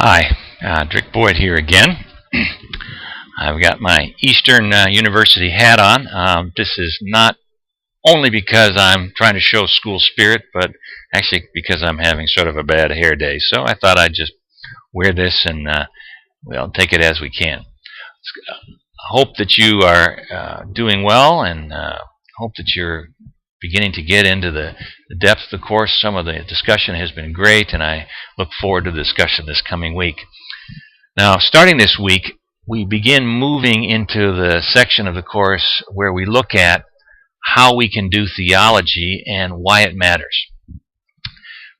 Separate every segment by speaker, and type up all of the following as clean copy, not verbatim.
Speaker 1: Hi, Drick Boyd here again. I've got my Eastern University hat on. This is not only because I'm trying to show school spirit, but actually because I'm having sort of a bad hair day. So I thought I'd just wear this and we'll take it as we can. I hope that you are doing well, and hope that you're beginning to get into the depth of the course. Some of the discussion has been great, and I look forward to the discussion this coming week. Now, starting this week, we begin moving into the section of the course where we look at how we can do theology and why it matters.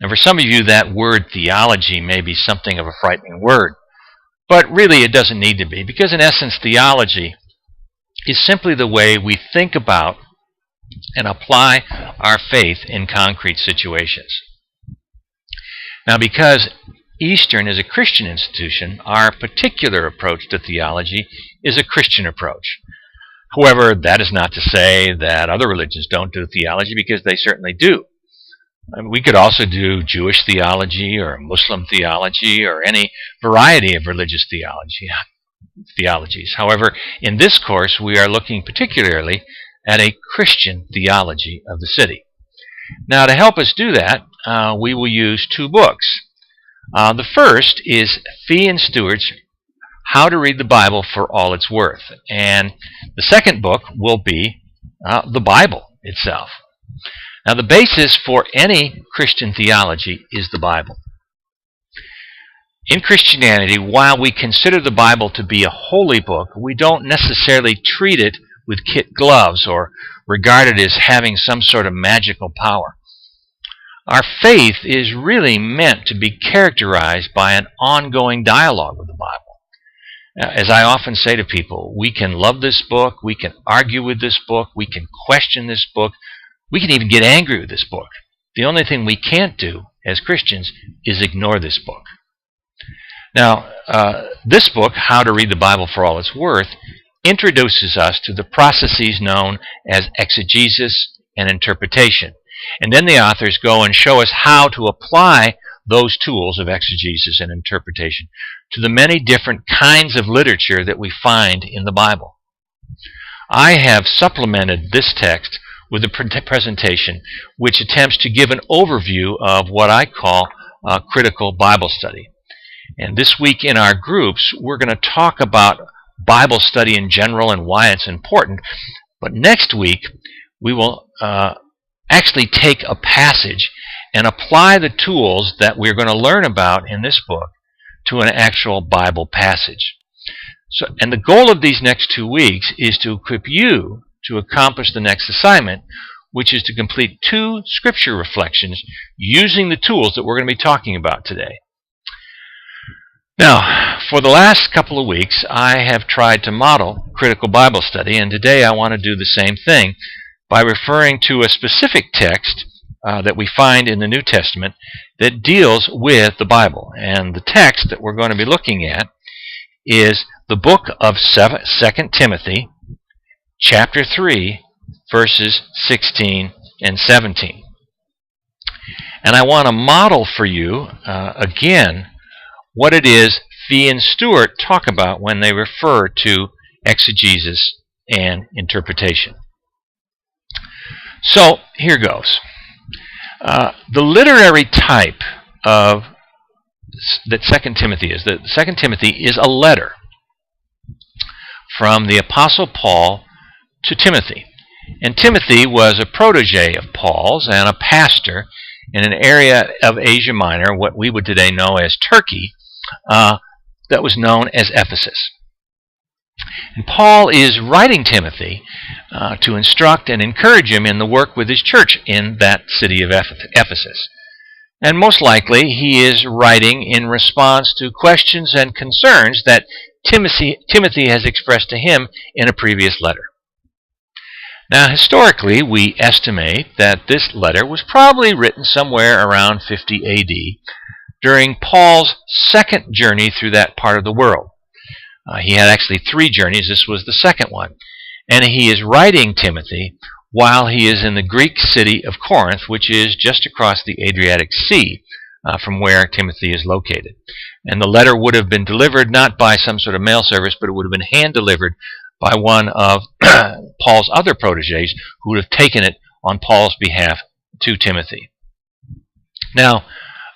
Speaker 1: Now, for some of you, that word theology may be something of a frightening word, but really it doesn't need to be, because in essence, theology is simply the way we think about and apply our faith in concrete situations. Now, because Eastern is a Christian institution, our particular approach to theology is a Christian approach. However, that is not to say that other religions don't do theology, because they certainly do. We could also do Jewish theology or Muslim theology or any variety of religious theologies. However, in this course, we are looking particularly at a Christian theology of the city. Now, to help us do that, we will use two books. The first is Fee and Stewart's How to Read the Bible for All It's Worth. And the second book will be the Bible itself. Now, the basis for any Christian theology is the Bible. In Christianity, while we consider the Bible to be a holy book, we don't necessarily treat it with kid gloves or regard it as having some sort of magical power. Our faith is really meant to be characterized by an ongoing dialogue with the Bible. As I often say to people, we can love this book, we can argue with this book, we can question this book, we can even get angry with this book. The only thing we can't do as Christians is ignore this book. Now, this book, How to Read the Bible for All It's Worth, introduces us to the processes known as exegesis and interpretation. And then the authors go and show us how to apply those tools of exegesis and interpretation to the many different kinds of literature that we find in the Bible. I have supplemented this text with a presentation which attempts to give an overview of what I call critical Bible study. And this week in our groups, we're going to talk about Bible study in general and why it's important. But next week, we will actually take a passage and apply the tools that we're going to learn about in this book to an actual Bible passage. And the goal of these next 2 weeks is to equip you to accomplish the next assignment, which is to complete 2 scripture reflections using the tools that we're going to be talking about today. Now, for the last couple of weeks, I have tried to model critical Bible study, and today I want to do the same thing by referring to a specific text that we find in the New Testament that deals with the Bible. And the text that we're going to be looking at is the book of 2 Timothy, chapter 3, verses 16 and 17. And I want to model for you, again, what it is Fee and Stewart talk about when they refer to exegesis and interpretation. So, here goes. The literary type of that 2 Timothy is, that 2 Timothy is a letter from the Apostle Paul to Timothy. And Timothy was a protege of Paul's and a pastor in an area of Asia Minor, what we would today know as Turkey, that was known as Ephesus. And Paul is writing Timothy to instruct and encourage him in the work with his church in that city of Ephesus. And most likely he is writing in response to questions and concerns that Timothy has expressed to him in a previous letter. Now, historically, we estimate that this letter was probably written somewhere around 50 A.D., during Paul's second journey through that part of the world. He had actually 3 journeys. This was the second one. And he is writing Timothy while he is in the Greek city of Corinth, which is just across the Adriatic Sea from where Timothy is located. And the letter would have been delivered not by some sort of mail service, but it would have been hand-delivered by one of Paul's other protégés who would have taken it on Paul's behalf to Timothy. Now,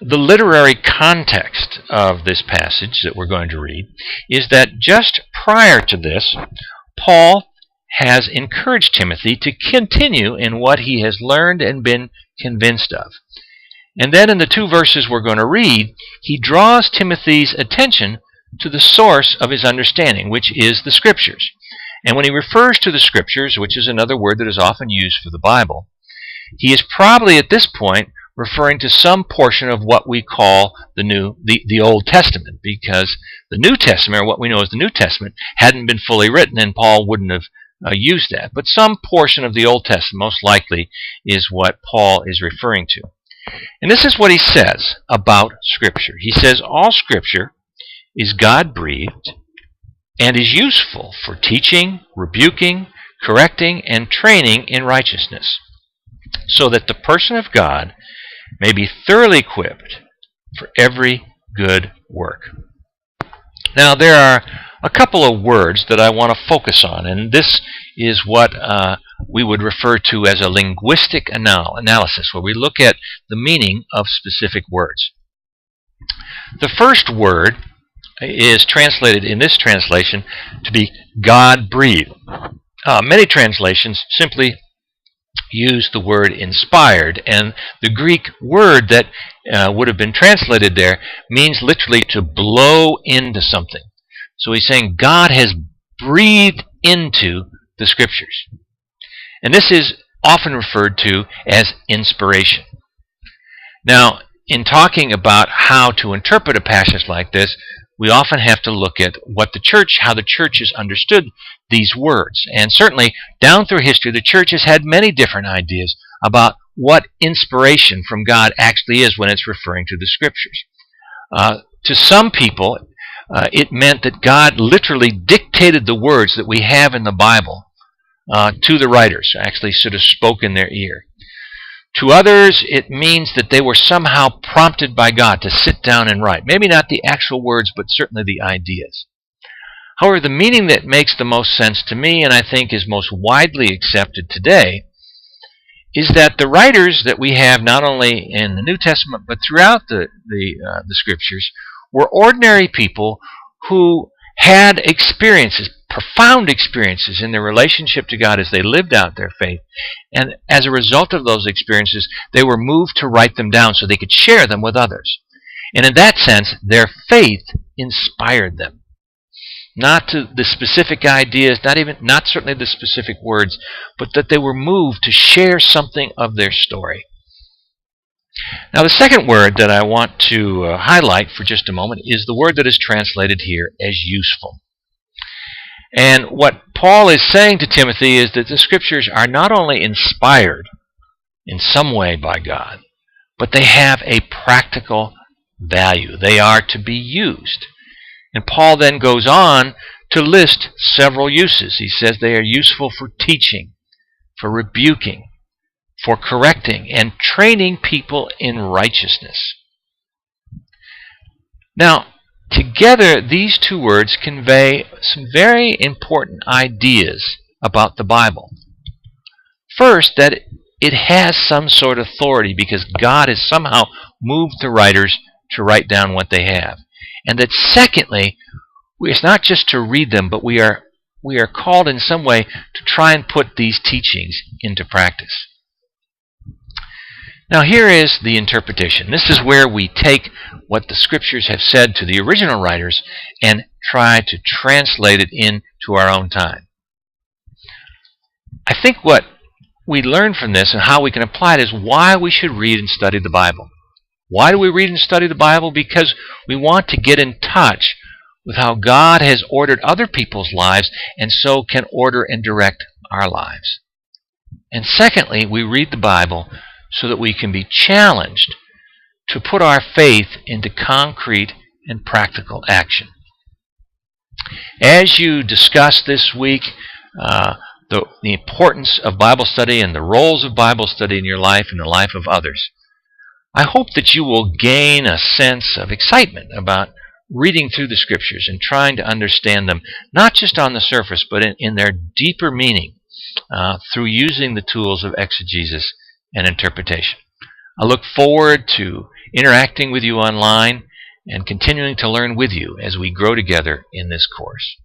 Speaker 1: the literary context of this passage that we're going to read is that just prior to this, Paul has encouraged Timothy to continue in what he has learned and been convinced of. And then in the 2 verses we're going to read, he draws Timothy's attention to the source of his understanding, which is the Scriptures. And when he refers to the Scriptures, which is another word that is often used for the Bible, he is probably at this point referring to some portion of what we call the Old Testament, because the New Testament, or what we know as the New Testament, hadn't been fully written, and Paul wouldn't have used that. But some portion of the Old Testament, most likely, is what Paul is referring to. And this is what he says about Scripture. He says, all Scripture is God-breathed and is useful for teaching, rebuking, correcting, and training in righteousness, so that the person of God may be thoroughly equipped for every good work. Now, there are a couple of words that I want to focus on, and this is what we would refer to as a linguistic analysis, where we look at the meaning of specific words. The first word is translated in this translation to be God-breathed. Many translations simply use the word inspired, and the Greek word that would have been translated there means literally to blow into something. So he's saying God has breathed into the Scriptures. And this is often referred to as inspiration. Now, in talking about how to interpret a passage like this, we often have to look at how the church has understood these words. And certainly, down through history, the church has had many different ideas about what inspiration from God actually is when it's referring to the Scriptures. To some people, it meant that God literally dictated the words that we have in the Bible to the writers, actually sort of spoke in their ear. To others, it means that they were somehow prompted by God to sit down and write. Maybe not the actual words, but certainly the ideas. However, the meaning that makes the most sense to me, and I think is most widely accepted today, is that the writers that we have not only in the New Testament, but throughout the Scriptures, were ordinary people who had experiences, profound experiences in their relationship to God as they lived out their faith. And as a result of those experiences, they were moved to write them down so they could share them with others. And in that sense, their faith inspired them. Not to the specific ideas, not certainly the specific words, but that they were moved to share something of their story. Now, the second word that I want to highlight for just a moment is the word that is translated here as useful. And what Paul is saying to Timothy is that the Scriptures are not only inspired in some way by God, but they have a practical value. They are to be used. And Paul then goes on to list several uses. He says they are useful for teaching, for rebuking, for correcting, and training people in righteousness. Now, together, these two words convey some very important ideas about the Bible. First, that it has some sort of authority because God has somehow moved the writers to write down what they have. And that secondly, it's not just to read them, but we are called in some way to try and put these teachings into practice. Now here is the interpretation. This is where we take what the Scriptures have said to the original writers and try to translate it into our own time. I think what we learn from this and how we can apply it is why we should read and study the Bible. Why do we read and study the Bible? Because we want to get in touch with how God has ordered other people's lives and so can order and direct our lives. And secondly, we read the Bible so that we can be challenged to put our faith into concrete and practical action. As you discuss this week the importance of Bible study and the roles of Bible study in your life and the life of others, I hope that you will gain a sense of excitement about reading through the Scriptures and trying to understand them, not just on the surface, but in their deeper meaning through using the tools of exegesis and interpretation. I look forward to interacting with you online and continuing to learn with you as we grow together in this course.